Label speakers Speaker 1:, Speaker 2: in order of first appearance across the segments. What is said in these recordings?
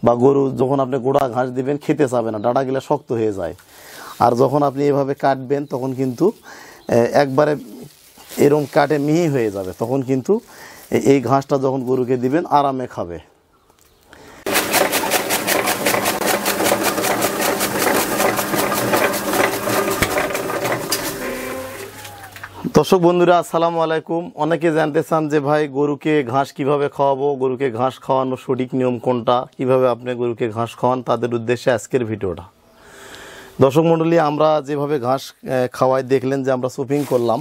Speaker 1: বা গরু যখন আপনি গোড়া ঘাস দিবেন খেতে চাবে না, ডাঁটাগুলো শক্ত হয়ে যায়। আর যখন আপনি এভাবে কাটবেন তখন কিন্তু একবারে এরকম কাটে মিহি হয়ে যাবে, তখন কিন্তু এই ঘাসটা যখন গরুকে দিবেন আরামে খাবে। দর্শক বন্ধুরা আসসালামু আলাইকুম। অনেকে জানতে চান যে ভাই গরুকে ঘাস কিভাবে খাওয়াবো, গরুকে ঘাস খাওয়ানোর সঠিক নিয়ম কোনটা, কিভাবে আপনি গরুকে ঘাস খাওয়ান, তাদের উদ্দেশ্যে আজকের ভিডিওটা। দর্শক মণ্ডলী, আমরা যেভাবে ঘাস খাওয়াই দেখলেন যে আমরা চপিং করলাম,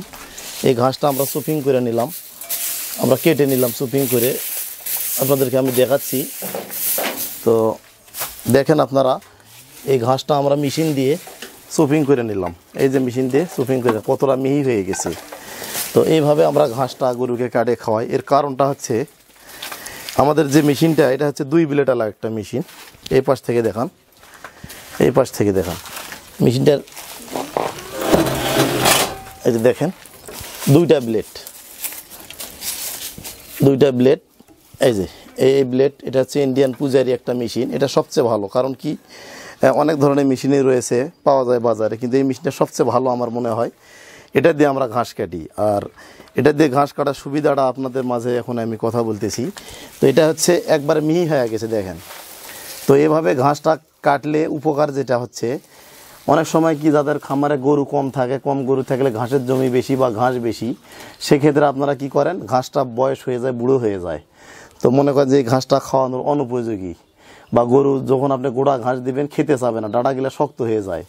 Speaker 1: এই ঘাসটা আমরা চপিং করে নিলাম, আমরা কেটে নিলাম চপিং করে, আপনাদেরকে আমি দেখাচ্ছি। তো দেখেন আপনারা, এই ঘাসটা আমরা মেশিন দিয়ে চপিং করে নিলাম, এই যে মেশিন দিয়ে চপিং করে কতটা মিহি হয়ে গেছে। তো এইভাবে আমরা ঘাসটা গরুকে কাটে খাওয়াই। এর কারণটা হচ্ছে আমাদের যে মেশিনটা, এটা হচ্ছে 2 ব্লেডওয়ালা একটা মেশিন। এই পাশ থেকে দেখান, এই পাশ থেকে দেখান মেশিনটার, এই যে দেখেন দুইটা ব্লেড, এই যে এই ব্লেড। এটা হচ্ছে ইন্ডিয়ান পূজারি একটা মেশিন। এটা সবচেয়ে ভালো, কারণ কি অনেক ধরনের মেশিনই রয়েছে, পাওয়া যায় বাজারে, কিন্তু এই মেশিনটা সবচেয়ে ভালো আমার মনে হয়। এটা দিয়ে আমরা ঘাস কাটি, আর এটা দিয়ে ঘাস কাটার সুবিধাটা আপনাদের মাঝে এখন আমি কথা বলতেছি। তো এটা হচ্ছে একবার মিহি হয়ে গেছে দেখেন। তো এভাবে ঘাসটা কাটলে উপকার যেটা হচ্ছে, অনেক সময় কি যাদের খামারে গরু কম থাকে, কম গরু থাকলে ঘাসের জমি বেশি বা ঘাস বেশি, সেক্ষেত্রে আপনারা কি করেন, ঘাসটা বয়স হয়ে যায়, বুড়ো হয়ে যায়। তো মনে করেন যে এই ঘাসটা খাওয়ানোর অনুপযোগী, বা গরু যখন আপনি গোড়া ঘাস দিবেন খেতে চাবে না, ডাঁটাগুলো শক্ত হয়ে যায়।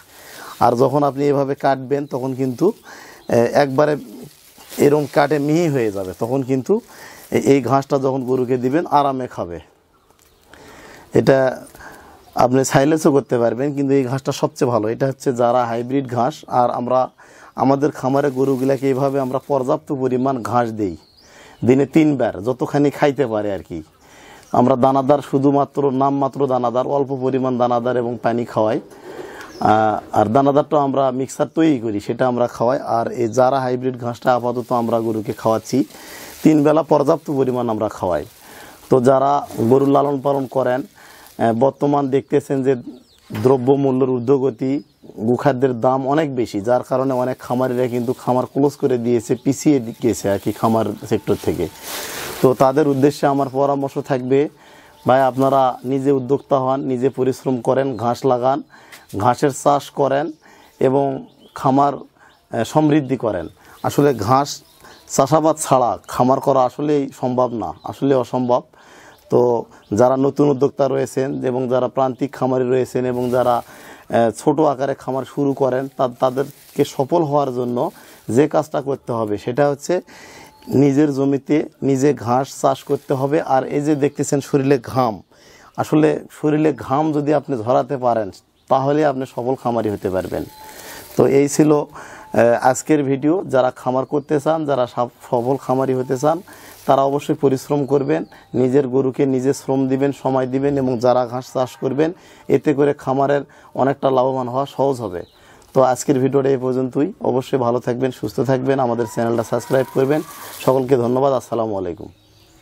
Speaker 1: আর যখন আপনি এভাবে কাটবেন তখন কিন্তু একবারে এরকম কাটে মিহি হয়ে যাবে, তখন কিন্তু এই ঘাসটা যখন গরুকে দিবেন আরামে খাবে। এটা আপনি সাইলেন্সও করতে পারবেন, কিন্তু এই ঘাসটা সবচেয়ে ভালো। এটা হচ্ছে যারা হাইব্রিড ঘাস। আর আমরা আমাদের খামারে গরুগুলাকে এইভাবে আমরা পর্যাপ্ত পরিমাণ ঘাস দেই, দিনে 3 বার, যতখানি খাইতে পারে আর কি। আমরা দানাদার, শুধুমাত্র নামমাত্র দানাদার, অল্প পরিমাণ দানাদার এবং পানি খাওয়াই। আর দানাদারটা আমরা মিক্সার তৈরি করি, সেটা আমরা খাওয়াই। আর এই যারা হাইব্রিড ঘাসটা আপাতত আমরা গরুকে খাওয়াচ্ছি, 3 বেলা পর্যাপ্ত পরিমাণ আমরা খাওয়াই। তো যারা গরুর লালন পালন করেন, বর্তমান দেখতেছেন যে দ্রব্যমূল্যের ঊর্ধ্বগতি, গোখাদ্যের দাম অনেক বেশি, যার কারণে অনেক খামারিরা কিন্তু খামার ক্লোজ করে দিয়েছে, পিছিয়ে গেছে আর কি খামার সেক্টর থেকে। তো তাদের উদ্দেশ্যে আমার পরামর্শ থাকবে, ভাই আপনারা নিজে উদ্যোক্তা হন, নিজে পরিশ্রম করেন, ঘাস লাগান, ঘাসের চাষ করেন এবং খামার সমৃদ্ধি করেন। আসলে ঘাস চাষাবাদ ছাড়া খামার করা আসলেই সম্ভব না, আসলে অসম্ভব। তো যারা নতুন উদ্যোক্তা রয়েছেন এবং যারা প্রান্তিক খামারি রয়েছেন এবং যারা ছোট আকারে খামার শুরু করেন, তাদেরকে সফল হওয়ার জন্য যে কাজটা করতে হবে সেটা হচ্ছে নিজের জমিতে নিজে ঘাস চাষ করতে হবে। আর এই যে দেখতেছেন শরীরে ঘাম, আসলে শরীরে ঘাম যদি আপনি ঝরাতে পারেন তাহলে আপনি সফল খামারি হতে পারবেন। তো এই ছিল আজকের ভিডিও। যারা খামার করতে চান, যারা সফল খামারি হতে চান, তারা অবশ্যই পরিশ্রম করবেন, নিজের গরুকে নিজে শ্রম দিবেন, সময় দিবেন এবং যারা ঘাস চাষ করবেন, এতে করে খামারের অনেকটা লাভবান হওয়া সহজ হবে। তো আজকের ভিডিওটা এই পর্যন্তই। অবশ্যই ভালো থাকবেন, সুস্থ থাকবেন, আমাদের চ্যানেলটা সাবস্ক্রাইব করবেন। সকলকে ধন্যবাদ। আসসালামু আলাইকুম।